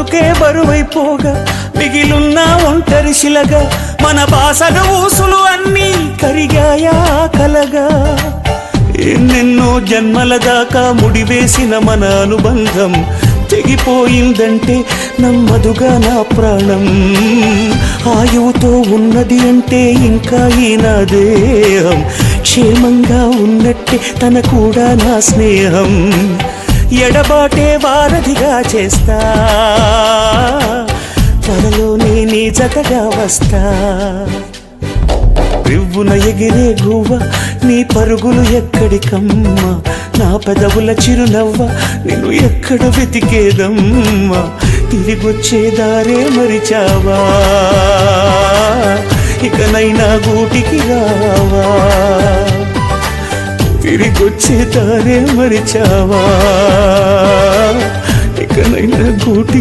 బతుకే బరువైపోగా మిగిలున్న ఒంటరి శిలగా మన బాసగ ఊసులు అన్నీ కరిగాయా కలగా ఎన్నెన్నో జన్మల దాకా ముడివేసిన మన అనుబంధం తెగిపోయిందంటే నమ్మదుగా నా ప్రాణం ఆయువుతో ఉన్నది అంటే ఇంకా ఈ నా దేహం క్షేమంగా ఉన్నట్టే తన కూడా నా స్నేహం ఎడబాటే వారధిగా చేస్తా త్వరలోనే నీ జతగా వస్తా రివ్వున ఎగిరే గువ్వ నీ పరుగులు ఎక్కడికమ్మా నా పెదవుల చిరునవ్వ నిన్ను ఎక్కడ వెతికేదమ్మా తిరిగొచ్చే దారే మరిచావా ఇకనైనా గూటికి రావా తిరిగొచ్చే దారే మరిచావా ఇకనైనా గూటికి